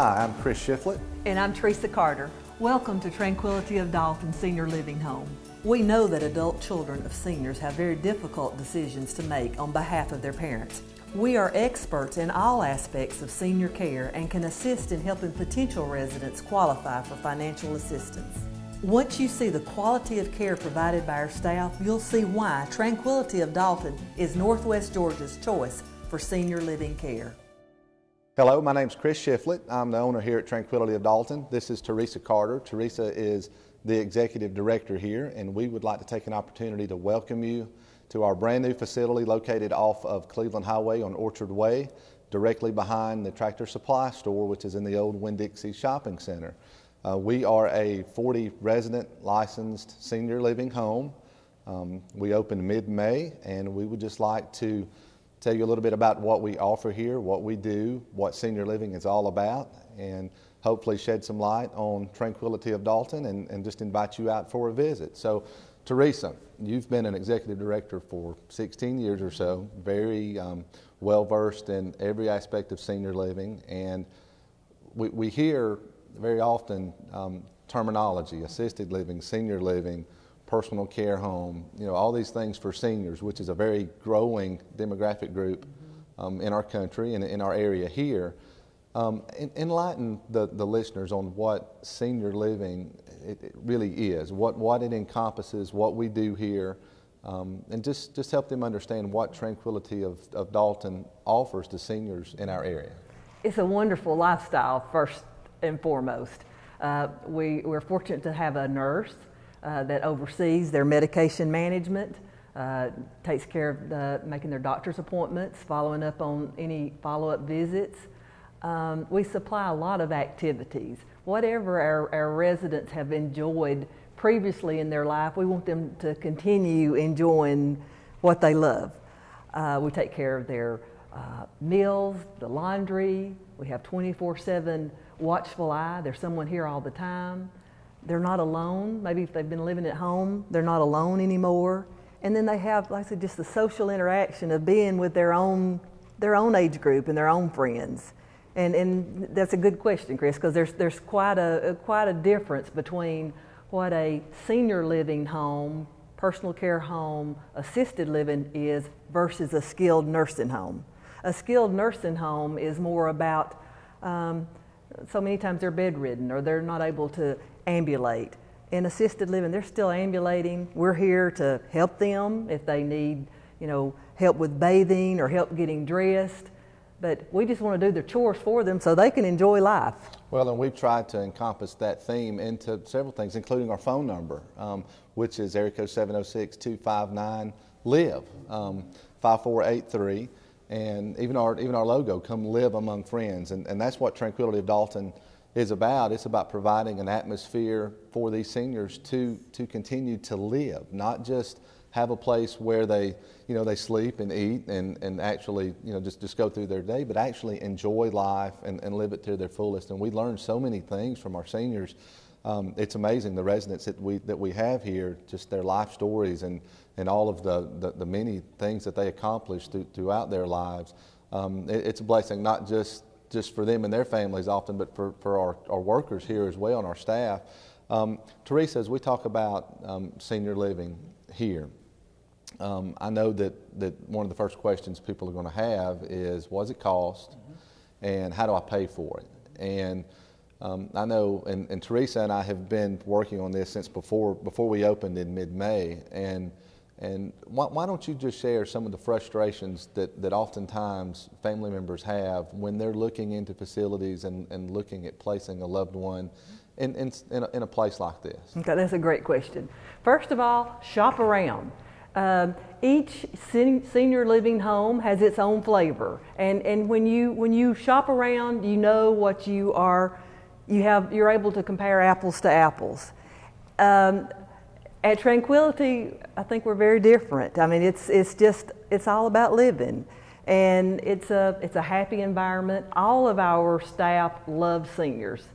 Hi, I'm Chris Shiflett. And I'm Teresa Carter. Welcome to Tranquility of Dalton Senior Living Home. We know that adult children of seniors have very difficult decisions to make on behalf of their parents. We are experts in all aspects of senior care and can assist in helping potential residents qualify for financial assistance. Once you see the quality of care provided by our staff, you'll see why Tranquility of Dalton is Northwest Georgia's choice for senior living care. Hello, my name's Chris Shiflett. I'm the owner here at Tranquility of Dalton. This is Teresa Carter. Teresa is the executive director here, and we would like to take an opportunity to welcome you to our brand new facility located off of Cleveland Highway on Orchard Way, directly behind the Tractor Supply store, which is in the old Winn-Dixie Shopping Center. We are a 40 resident licensed senior living home. We opened mid-May, and we would just like to tell you a little bit about what we offer here, what we do, what senior living is all about, and hopefully shed some light on Tranquility of Dalton and just invite you out for a visit. So, Teresa, you've been an executive director for 16 years or so, very well-versed in every aspect of senior living, and we hear very often terminology, assisted living, senior living, personal care home, all these things for seniors, which is a very growing demographic group in our country and in our area here. Enlighten the listeners on what senior living it really is, what it encompasses, what we do here, and just help them understand what Tranquility of Dalton offers to seniors in our area. It's a wonderful lifestyle, first and foremost. We're fortunate to have a nurse that oversees their medication management, takes care of making their doctor's appointments, following up on any follow-up visits. We supply a lot of activities. Whatever our residents have enjoyed previously in their life, we want them to continue enjoying what they love. We take care of their meals, the laundry. We have 24/7 watchful eye. There's someone here all the time. They're not alone. Maybe if they've been living at home, they're not alone anymore. And then they have, like I said, just the social interaction of being with their own age group and their own friends. And that's a good question, Chris, because there's quite a difference between what a senior living home, personal care home, assisted living is versus a skilled nursing home. A skilled nursing home is more about so many times they're bedridden or they're not able to ambulate. In assisted living, they're still ambulating. We're here to help them if they need, help with bathing or help getting dressed. But we just want to do their chores for them so they can enjoy life. Well, and we've tried to encompass that theme into several things, including our phone number, which is area code 706-259-LIVE, 5483. And even our logo, come live among friends. And that's what Tranquility of Dalton is about. It's about providing an atmosphere for these seniors to continue to live, not just have a place where they sleep and eat and actually just go through their day, but actually enjoy life and live it to their fullest. And we learn so many things from our seniors. It's amazing, the residents that we have here, just their life stories and all of the many things that they accomplish throughout their lives. It's a blessing, not just for them and their families often, but for our workers here as well and our staff. Teresa, as we talk about senior living here, I know that one of the first questions people are going to have is, what does it cost, and how do I pay for it? And I know, and Teresa and I have been working on this since before we opened in mid-May, and why don't you just share some of the frustrations that oftentimes family members have when they're looking into facilities and looking at placing a loved one in a place like this? Okay, that's a great question. First of all, shop around. Each senior living home has its own flavor, and when you shop around, you know what you're able to compare apples to apples. At Tranquility, I think we're very different. I mean, it's all about living, and it's a happy environment. All of our staff love seniors.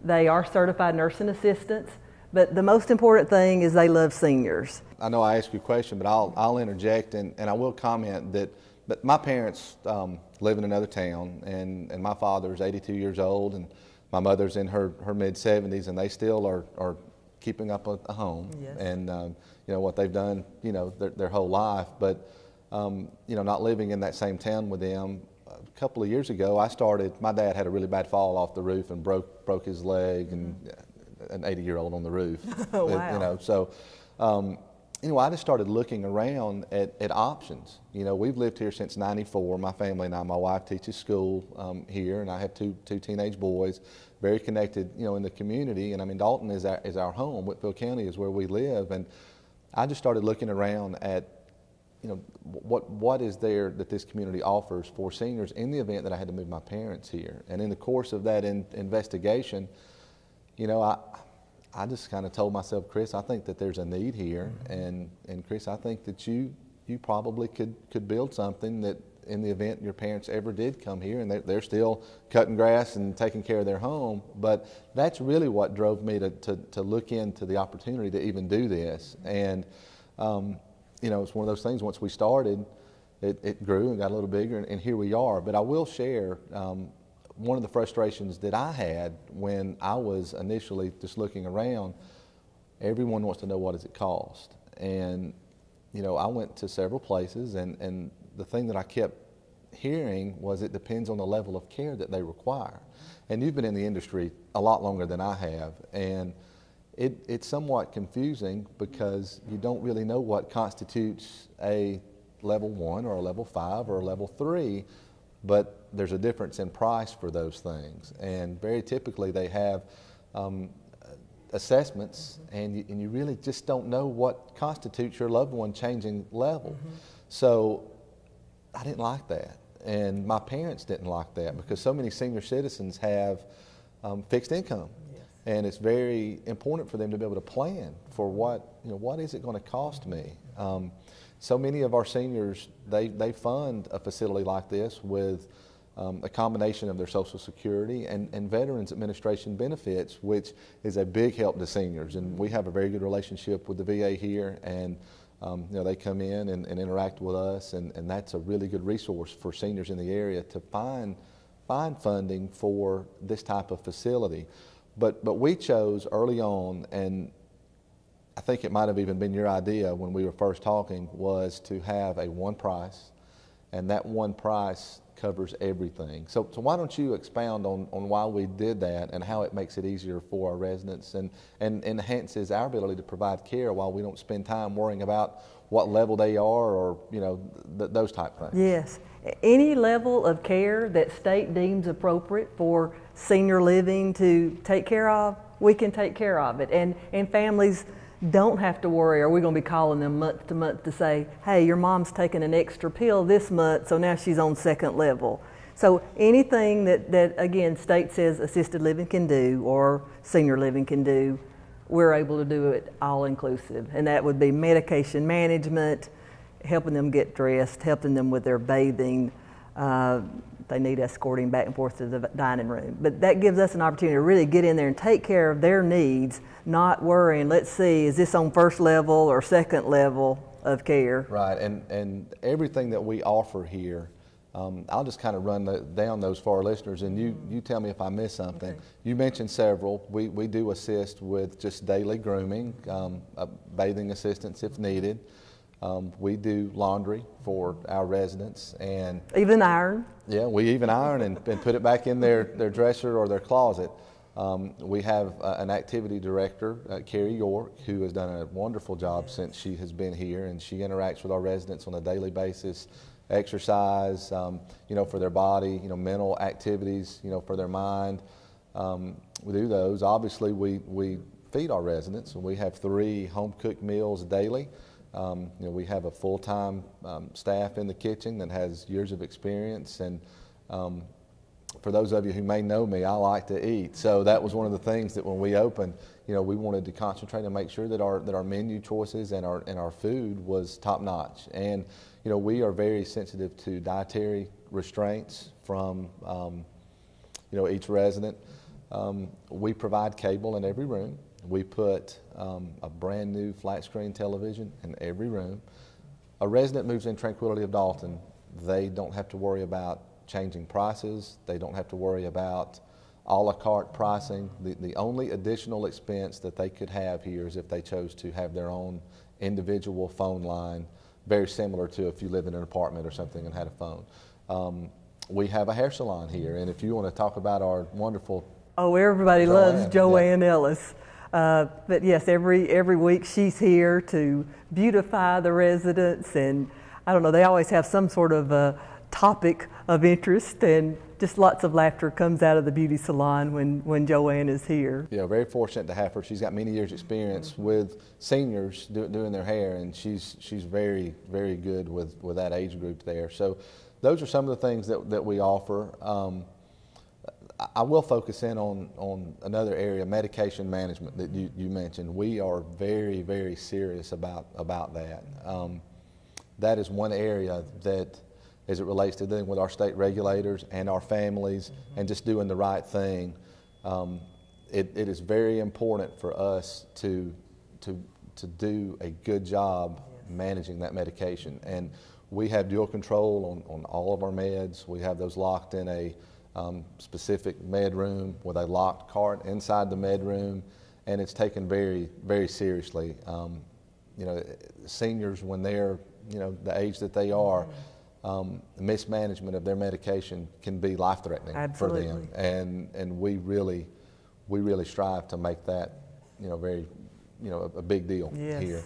They are certified nursing assistants, but the most important thing is they love seniors. I know I asked you a question, but I'll interject, and I will comment that but my parents live in another town, and my father's 82 years old, and my mother's in her mid-70s, and they still are keeping up a home. Yes. And what they've done, their whole life. But not living in that same town with them. A couple of years ago, my dad had a really bad fall off the roof and broke his leg, and an 80-year-old on the roof. Oh, wow. So I just started looking around at options. We've lived here since '94. My family and I. My wife teaches school here, and I have two teenage boys. Very connected, in the community. And I mean, Dalton is our home. Whitfield County is where we live. And I just started looking around at, what is there that this community offers for seniors in the event that I had to move my parents here. And in the course of that investigation, I just kind of told myself, Chris, I think that there's a need here, and Chris, I think that you probably could build something that in the event your parents ever did come here, and they're still cutting grass and taking care of their home. But that's really what drove me to look into the opportunity to even do this. And it's one of those things, once we started, it grew and got a little bigger, and here we are. But I will share one of the frustrations that I had when I was initially just looking around. Everyone wants to know, what does it cost? And I went to several places, and the thing that I kept hearing was it depends on the level of care that they require. And you've been in the industry a lot longer than I have, and it's somewhat confusing because you don't really know what constitutes a level 1 or a level 5 or a level 3, but there's a difference in price for those things. And very typically they have assessments, and you really just don't know what constitutes your loved one changing level. So I didn't like that, and my parents didn't like that, because so many senior citizens have fixed income. And it's very important for them to be able to plan for what is it going to cost me. So many of our seniors, they fund a facility like this with a combination of their Social Security and Veterans Administration benefits, which is a big help to seniors. And we have a very good relationship with the VA here, and they come in and interact with us, and that's a really good resource for seniors in the area to find funding for this type of facility. But we chose early on, and I think it might have even been your idea when we were first talking, was to have a one price, and that one price covers everything. So why don't you expound on why we did that and how it makes it easier for our residents and enhances our ability to provide care while we don't spend time worrying about what level they are, or those type things. Yes. Any level of care that state deems appropriate for senior living to take care of, we can take care of it. And families don't have to worry, are we going to be calling them month to month to say, hey, your mom's taking an extra pill this month, so now she's on second level. So anything that again, state says assisted living can do or senior living can do, we're able to do it all inclusive. And that would be medication management, helping them get dressed, helping them with their bathing. They need escorting back and forth to the dining room. But that gives us an opportunity to really get in there and take care of their needs, not worrying, let's see, is this on first level or second level of care? Right, and everything that we offer here, I'll just kind of run down those for our listeners, and you tell me if I miss something. Okay. You mentioned several. We do assist with just daily grooming, bathing assistance if needed. We do laundry for our residents, and even iron. Yeah, we even iron and put it back in their dresser or their closet. We have an activity director, Carrie York, who has done a wonderful job since she has been here, and she interacts with our residents on a daily basis. Exercise, for their body, mental activities, for their mind. We do those. Obviously, we feed our residents, and we have 3 home-cooked meals daily. We have a full-time staff in the kitchen that has years of experience, and for those of you who may know me, I like to eat. So that was one of the things that when we opened, we wanted to concentrate and make sure that our menu choices and our food was top-notch. And we are very sensitive to dietary restraints from each resident. We provide cable in every room. We put a brand new flat screen television in every room. A resident moves in Tranquility of Dalton, They don't have to worry about changing prices. They don't have to worry about a la carte pricing. The only additional expense that they could have here is if they chose to have their own individual phone line, very similar to if you live in an apartment or something and had a phone. We have a hair salon here, and if you want to talk about our wonderful everybody loves Joanne yeah. Ellis. But yes, every week she's here to beautify the residents, and I don't know, they always have some sort of topic of interest, and just lots of laughter comes out of the beauty salon when Joanne is here. Yeah, very fortunate to have her. She's got many years experience with seniors doing their hair, and she's very, very good with that age group there. So those are some of the things that we offer. I will focus in on another area, medication management, that you mentioned. We are very, very serious about that. That is one area that, as it relates to dealing with our state regulators and our families and just doing the right thing, it is very important for us to do a good job managing that medication. And we have dual control on all of our meds. We have those locked in a specific med room with a locked cart inside the med room, and it's taken very, very seriously. Seniors, when they're the age that they are, mismanagement of their medication can be life-threatening for them, and we really strive to make that very a big deal here.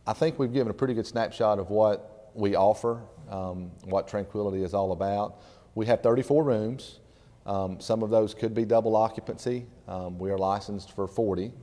I think we've given a pretty good snapshot of what we offer, what Tranquility is all about. We have 34 rooms. Some of those could be double occupancy. We are licensed for 40.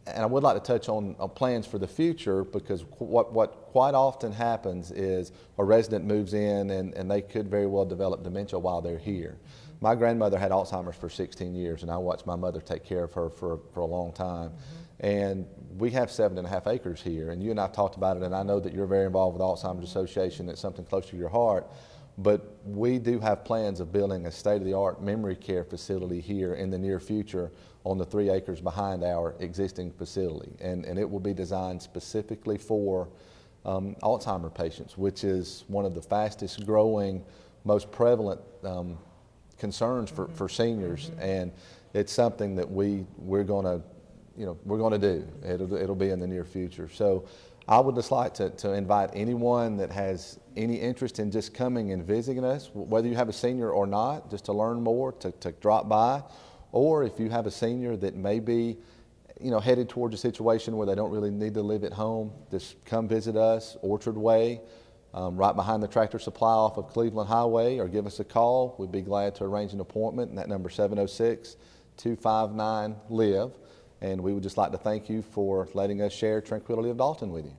And I would like to touch on plans for the future, because what quite often happens is a resident moves in and they could very well develop dementia while they're here. My grandmother had Alzheimer's for 16 years, and I watched my mother take care of her for a long time. And we have 7.5 acres here, and you and I have talked about it, and I know that you're very involved with the Alzheimer's Association. It's something close to your heart. But we do have plans of building a state-of-the-art memory care facility here in the near future on the 3 acres behind our existing facility. And it will be designed specifically for Alzheimer's patients, which is one of the fastest growing, most prevalent concerns for seniors. And it's something that we're going to do. It'll be in the near future. So I would just like to invite anyone that has any interest in just coming and visiting us, whether you have a senior or not, just to learn more, to drop by. Or if you have a senior that may be headed towards a situation where they don't really need to live at home, just come visit us, Orchard Way, right behind the Tractor Supply off of Cleveland Highway, or give us a call. We'd be glad to arrange an appointment, and that number is 706-259-LIVE. And we would just like to thank you for letting us share Tranquility of Dalton with you.